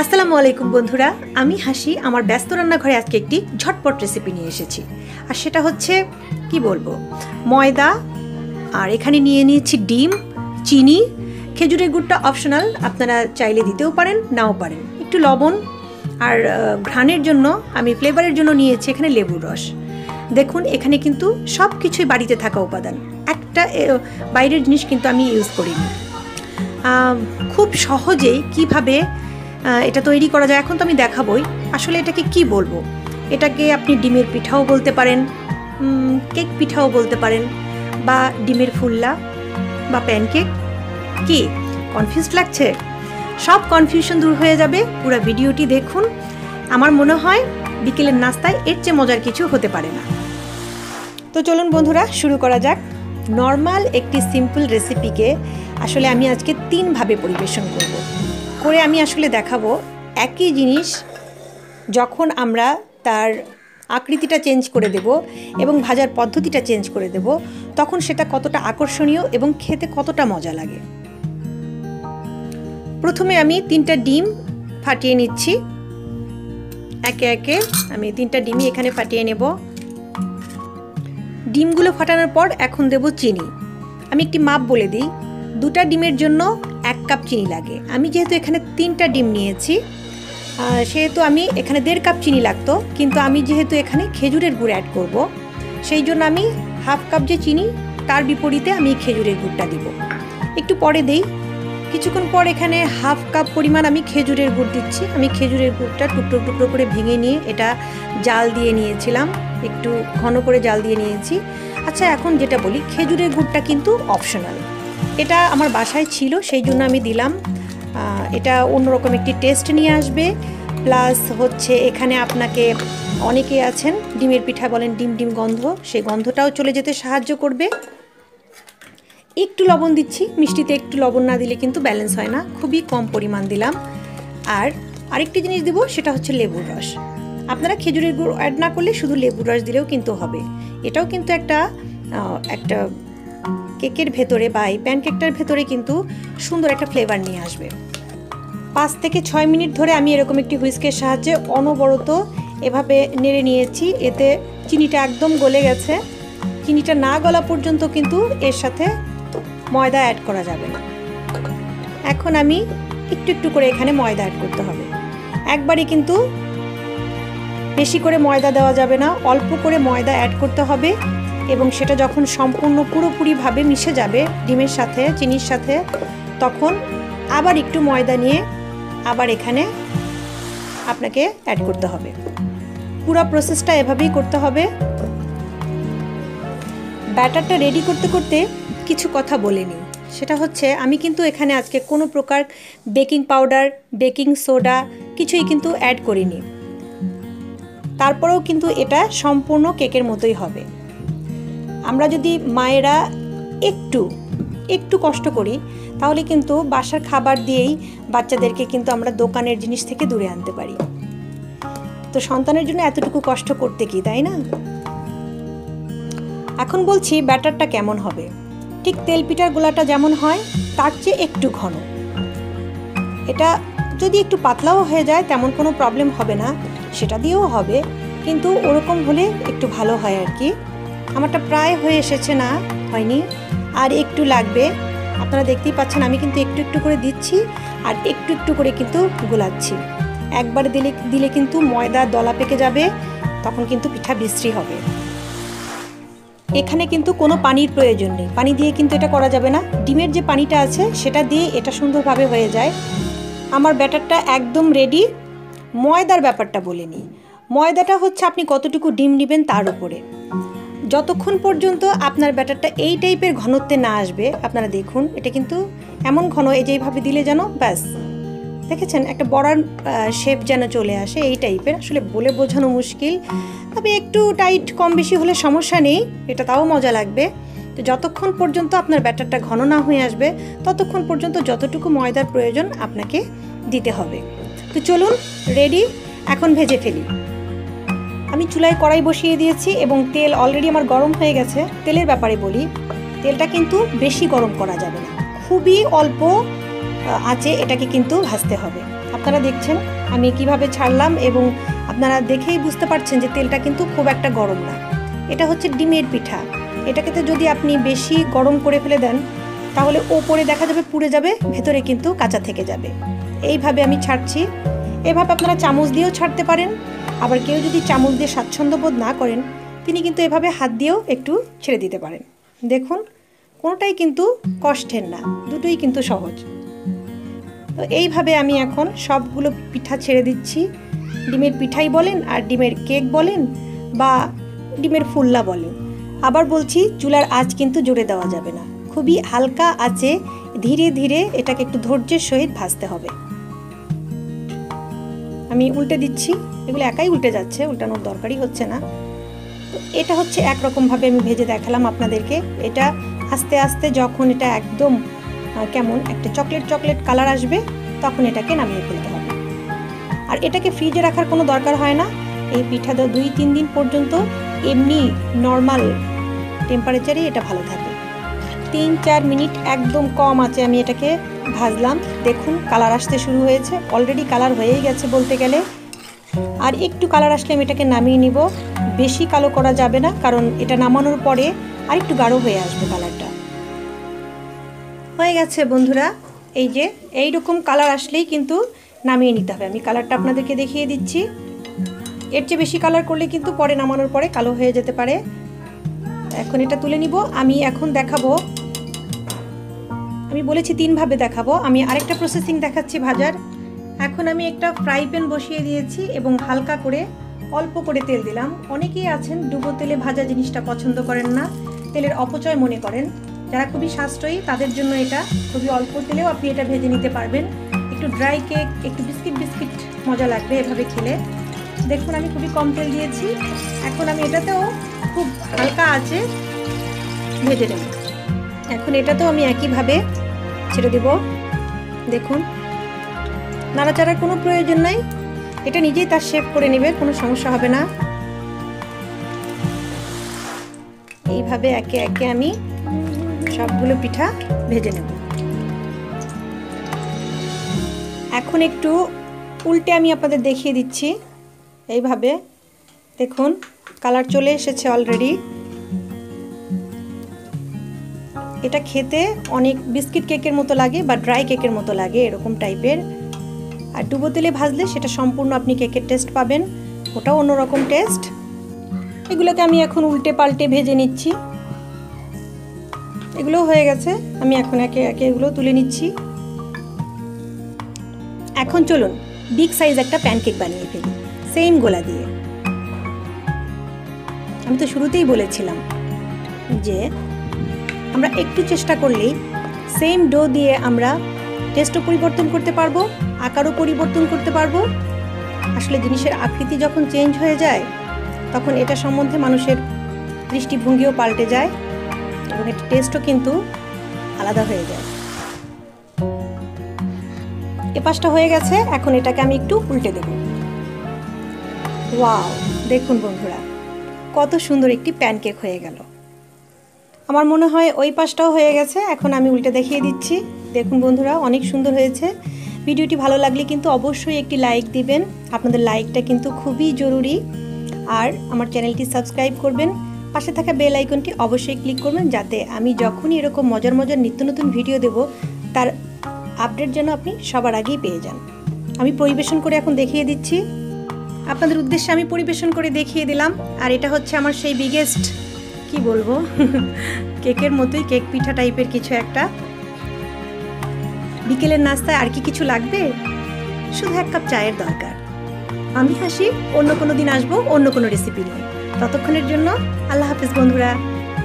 আসসালামু আলাইকুম বন্ধুরা, আমি হাসি আমার ব্যস্ত রান্নাঘরে আজকে একটি ঝটপট রেসিপি নিয়ে এসেছি। আর সেটা হচ্ছে কি বলবো, ময়দা, আর এখানে নিয়ে নিয়েছি ডিম, চিনি, খেজুরের গুড়টা অপশনাল, আপনারা চাইলে দিতেও পারেন নাও পারেন, একটু লবণ, আর ঘ্রাণের জন্য আমি ফ্লেভারের জন্য নিয়েছি এখানে লেবুর রস। দেখুন এখানে কিন্তু সব কিছুই বাড়িতে থাকা উপাদান, একটা বাইরের জিনিস কিন্তু আমি ইউজ করিনি। খুব সহজেই কিভাবে এটা তৈরি করা যায় এখন তো আমি দেখাবই। আসলে এটাকে কি বলবো, এটাকে আপনি ডিমের পিঠাও বলতে পারেন, কেক পিঠাও বলতে পারেন, বা ডিমের ফুল্লা বা প্যানকেক। কি কনফিউজড লাগছে? সব কনফিউশন দূর হয়ে যাবে, পুরো ভিডিওটি দেখুন। আমার মনে হয় বিকেলের নাস্তায় এর চেয়ে মজার কিছু হতে পারে না। তো চলুন বন্ধুরা শুরু করা যাক। নর্মাল একটি সিম্পল রেসিপিকে আসলে আমি আজকে 3 ভাবে পরিবেশন করে আমি আসলে দেখাবো একই জিনিস যখন আমরা তার আকৃতিটা চেঞ্জ করে দেব এবং ভাজার পদ্ধতিটা চেঞ্জ করে দেব, তখন সেটা কতটা আকর্ষণীয় এবং খেতে কতটা মজা লাগে। প্রথমে আমি 3টা ডিম ফাটিয়ে নিচ্ছি। একে একে আমি 3টা ডিমই এখানে ফাটিয়ে নেব। ডিমগুলো ফাটানোর পর এখন দেব চিনি। আমি একটি মাপ বলে দিই, 2টা ডিমের জন্য 1 কাপ চিনি লাগে। আমি যেহেতু এখানে 3টা ডিম নিয়েছি সেহেতু আমি এখানে 1.5 কাপ চিনি লাগতো, কিন্তু আমি যেহেতু এখানে খেজুরের গুড় অ্যাড করব, সেই জন্য আমি 1/2 কাপ যে চিনি তার বিপরীতে আমি খেজুরের গুড়টা দিব। একটু পরে দেই, কিছুক্ষণ পর এখানে 1/2 কাপ পরিমাণ আমি খেজুরের গুড় দিচ্ছি। আমি খেজুরের গুড়টা টুকরো টুকরো করে ভেঙে নিয়ে এটা জাল দিয়ে নিয়েছিলাম, একটু ঘন করে জাল দিয়ে নিয়েছি। আচ্ছা, এখন যেটা বলি, খেজুরের গুড়টা কিন্তু অপশনাল। এটা আমার বাসায় ছিল সেই জন্য আমি দিলাম। এটা অন্যরকম একটি টেস্ট নিয়ে আসবে, প্লাস হচ্ছে এখানে আপনাকে অনেকে আছেন ডিমের পিঠা বলেন ডিম ডিম গন্ধ, সেই গন্ধটাও চলে যেতে সাহায্য করবে। একটু লবণ দিচ্ছি, মিষ্টিতে একটু লবণ না দিলে কিন্তু ব্যালেন্স হয় না, খুবই কম পরিমাণ দিলাম। আর আরেকটি জিনিস দেব, সেটা হচ্ছে লেবুর রস। আপনারা খেজুরের গুড় অ্যাড না করলে শুধু লেবুর রস দিলেও কিন্তু হবে। এটাও কিন্তু একটা কেকের ভেতরে বা এই প্যানকেকটার ভেতরে কিন্তু সুন্দর একটা ফ্লেভার নিয়ে আসবে। 5 থেকে 6 মিনিট ধরে আমি এরকম একটি হুইস্কের সাহায্যে অনবরত এভাবে নেড়ে নিয়েছি। এতে চিনিটা একদম গলে গেছে। চিনিটা না গলা পর্যন্ত কিন্তু এর সাথে ময়দা অ্যাড করা যাবে না। এখন আমি একটু একটু করে এখানে ময়দা অ্যাড করতে হবে। একবারে কিন্তু বেশি করে ময়দা দেওয়া যাবে না, অল্প করে ময়দা অ্যাড করতে হবে। এবং সেটা যখন সম্পূর্ণ পুরোপুরিভাবে মিশে যাবে ডিমের সাথে চিনির সাথে, তখন আবার একটু ময়দা নিয়ে আবার এখানে আপনাকে অ্যাড করতে হবে। পুরো প্রসেসটা এভাবেই করতে হবে। ব্যাটারটা রেডি করতে করতে কিছু কথা বলে নিই, সেটা হচ্ছে আমি কিন্তু এখানে আজকে কোনো প্রকার বেকিং পাউডার, বেকিং সোডা কিছুই কিন্তু অ্যাড করিনি। তারপরেও কিন্তু এটা সম্পূর্ণ কেকের মতোই হবে। আমরা যদি মায়েরা একটু কষ্ট করি, তাহলে কিন্তু বাসার খাবার দিয়েই বাচ্চাদেরকে কিন্তু আমরা দোকানের জিনিস থেকে দূরে আনতে পারি। তো সন্তানের জন্য এতটুকু কষ্ট করতে কি, তাই না? এখন বলছি ব্যাটারটা কেমন হবে। ঠিক তেল পিঠার গোলাটা যেমন হয় তার চেয়ে একটু ঘন। এটা যদি একটু পাতলাও হয়ে যায় তেমন কোনো প্রবলেম হবে না, সেটা দিয়েও হবে, কিন্তু ওরকম হলে একটু ভালো হয় আর কি। আমারটা প্রায় হয়ে এসেছে, না হয়নি, আর একটু লাগবে। আপনারা দেখতেই পাচ্ছেন আমি কিন্তু একটু একটু করে দিচ্ছি আর একটু একটু করে কিন্তু গোলাচ্ছি। একবার দিলে কিন্তু ময়দা দলা পেকে যাবে, তখন কিন্তু পিঠা বিশ্রী হবে। এখানে কিন্তু কোনো পানির প্রয়োজন নেই, পানি দিয়ে কিন্তু এটা করা যাবে না। ডিমের যে পানিটা আছে সেটা দিয়ে এটা সুন্দরভাবে হয়ে যায়। আমার ব্যাটারটা একদম রেডি। ময়দার ব্যাপারটা বলে নিই। ময়দাটা হচ্ছে আপনি কতটুকু ডিম নেবেন তার উপরে। যতক্ষণ পর্যন্ত আপনার ব্যাটারটা এই টাইপের ঘনত্বে না আসবে, আপনারা দেখুন এটা কিন্তু এমন ঘন, এই যেভাবে দিলে যেন ব্যাস, দেখেছেন একটা বড়ার শেপ যেন চলে আসে, এই টাইপের। আসলে বলে বোঝানো মুশকিল, তবে একটু টাইট কম বেশি হলে সমস্যা নেই, এটা তাও মজা লাগবে। তো যতক্ষণ পর্যন্ত আপনার ব্যাটারটা ঘন না হয়ে আসবে, ততক্ষণ পর্যন্ত যতটুকু ময়দার প্রয়োজন আপনাকে দিতে হবে। তো চলুন রেডি, এখন ভেজে ফেলি। আমি চুলায় কড়াই বসিয়ে দিয়েছি এবং তেল অলরেডি আমার গরম হয়ে গেছে। তেলের ব্যাপারে বলি, তেলটা কিন্তু বেশি গরম করা যাবে না, খুবই অল্প আঁচে এটাকে কিন্তু ভাজতে হবে। আপনারা দেখছেন আমি কিভাবে ছাড়লাম, এবং আপনারা দেখেই বুঝতে পারছেন যে তেলটা কিন্তু খুব একটা গরম না। এটা হচ্ছে ডিমের পিঠা। এটাকে তো যদি আপনি বেশি গরম করে ফেলে দেন তাহলে ওপরে দেখা যাবে পুড়ে যাবে, ভেতরে কিন্তু কাঁচা থেকে যাবে। এইভাবে আমি ছাড়ছি। এভাবে আপনারা চামচ দিয়েও ছাড়তে পারেন, আবার কেউ যদি চামচ দিয়ে স্বাচ্ছন্দ্য বোধ না করেন তিনি কিন্তু এভাবে হাত দিয়েও একটু ছেড়ে দিতে পারেন। দেখুন কোনোটাই কিন্তু কষ্টের না, দুটোই কিন্তু সহজ। তো এইভাবে আমি এখন সবগুলো পিঠা ছেড়ে দিচ্ছি। ডিমের পিঠাই বলেন, আর ডিমের কেক বলেন, বা ডিমের ফুল্লা বলেন। আবার বলছি, চুলার আঁচ কিন্তু জোরে দেওয়া যাবে না, খুবই হালকা আঁচে ধীরে ধীরে এটাকে একটু ধৈর্যের সহিত ভাজতে হবে। আমি উল্টে দিচ্ছি, এগুলো একাই উল্টে যাচ্ছে, উল্টানোর দরকারই হচ্ছে না। তো এটা হচ্ছে একরকমভাবে আমি ভেজে দেখালাম আপনাদেরকে। এটা আস্তে আস্তে যখন এটা একদম কেমন একটা চকলেট চকলেট কালার আসবে তখন এটাকে নামিয়ে ফেলতে হবে। আর এটাকে ফ্রিজে রাখার কোনো দরকার হয় না। এই পিঠা 2-3 দিন পর্যন্ত এমনি নর্মাল টেম্পারেচারে এটা ভালো থাকে। 3-4 মিনিট একদম কম আছে আমি এটাকে ভাজলাম। দেখুন কালার আসতে শুরু হয়েছে, অলরেডি কালার হয়েই গেছে বলতে গেলে। আর একটু কালার আসলে আমি এটাকে নামিয়ে নিব। বেশি কালো করা যাবে না, কারণ এটা নামানোর পরে আর একটু গাঢ় হয়ে আসবে কালারটা। হয়ে গেছে বন্ধুরা, এই যে এইরকম কালার আসলেই কিন্তু নামিয়ে নিতে হবে। আমি কালারটা আপনাদেরকে দেখিয়ে দিচ্ছি। এর চেয়ে বেশি কালার করলে কিন্তু পরে নামানোর পরে কালো হয়ে যেতে পারে। এখন এটা তুলে নিব। আমি এখন দেখাবো, আমি বলেছি 3 ভাবে দেখাবো, আমি আরেকটা প্রসেসিং দেখাচ্ছি ভাজার। এখন আমি একটা ফ্রাই প্যান বসিয়ে দিয়েছি এবং হালকা করে অল্প করে তেল দিলাম। অনেকেই আছেন ডুবো তেলে ভাজা জিনিসটা পছন্দ করেন না, তেলের অপচয় মনে করেন। যারা খুবই সাশ্রয়ী তাদের জন্য এটা খুবই অল্প তেলেও আপনি এটা ভেজে নিতে পারবেন। একটু ড্রাই কেক, একটু বিস্কিট বিস্কিট মজা লাগবে এভাবে খেলে। দেখুন আমি খুবই কম তেল দিয়েছি। এখন আমি এটাতেও খুব হালকা আছে ভেজে নেব। এখন এটাতেও আমি একইভাবে ছেড়ে দেব। দেখুন নাড়াচাড়ার কোনো প্রয়োজন নাই, এটা নিজেই তার শেপ করে নেবে, কোনো সমস্যা হবে না। এইভাবে একে একে আমি সবগুলো পিঠা ভেজে নেব। এখন একটু উল্টে আমি আপনাদের দেখিয়ে দিচ্ছি। এইভাবে দেখুন কালার চলে এসেছে অলরেডি। এটা খেতে অনেক বিস্কিট কেকের মতো লাগে বা ড্রাই কেকের মতো লাগে, এরকম টাইপের। আর ডুবো তেলে ভাজলে সেটা সম্পূর্ণ আপনি কেকের টেস্ট পাবেন, ওটাও অন্যরকম টেস্ট। এগুলোকে আমি এখন উল্টে পাল্টে ভেজে নিচ্ছি। এগুলো হয়ে গেছে, আমি এখন একে একে এগুলো তুলে নিচ্ছি। এখন চলুন বিগ সাইজ একটা প্যানকেক বানিয়ে ফেলি, সেম গোলা দিয়ে। আমি তো শুরুতেই বলেছিলাম যে আমরা একটু চেষ্টা করলেই সেম ডো দিয়ে আমরা টেস্টও পরিবর্তন করতে পারবো, আকারও পরিবর্তন করতে পারবো। আসলে জিনিসের আকৃতি যখন চেঞ্জ হয়ে যায় তখন এটা সম্বন্ধে মানুষের দৃষ্টিভঙ্গিও পাল্টে যায় এবং এর টেস্টও কিন্তু আলাদা হয়ে যায়। এ পাশটা হয়ে গেছে, এখন এটাকে আমি একটু উল্টে দেব। ওয়াও, দেখুন বন্ধুরা কত সুন্দর একটি প্যানকেক হয়ে গেল। আমার মনে হয় ওই পাশটাও হয়ে গেছে, এখন আমি উল্টে দেখিয়ে দিচ্ছি। দেখুন বন্ধুরা অনেক সুন্দর হয়েছে। ভিডিওটি ভালো লাগলে কিন্তু অবশ্যই একটি লাইক দিবেন, আপনাদের লাইকটা কিন্তু খুবই জরুরি। আর আমার চ্যানেলটি সাবস্ক্রাইব করবেন, পাশে থাকা বেল আইকনটি অবশ্যই ক্লিক করবেন, যাতে আমি যখনই এরকম মজার মজার নিত্য নতুন ভিডিও দেব তার আপডেট যেন আপনি সবার আগেই পেয়ে যান। আমি পরিবেশন করে এখন দেখিয়ে দিচ্ছি, আপনাদের উদ্দেশ্যে আমি পরিবেশন করে দেখিয়ে দিলাম। আর এটা হচ্ছে আমার সেই বিগেস্ট, কি বলবো, কেকের মতোই, কেক পিঠা টাইপের কিছু একটা। বিকেলের নাস্তায় আর কি কিছু লাগবে, শুধু 1 কাপ চায়ের দরকার। আমি হাসি, অন্য কোনো দিন আসবো অন্য কোনো রেসিপি নিয়ে। ততক্ষণের জন্য আল্লাহ হাফেজ বন্ধুরা।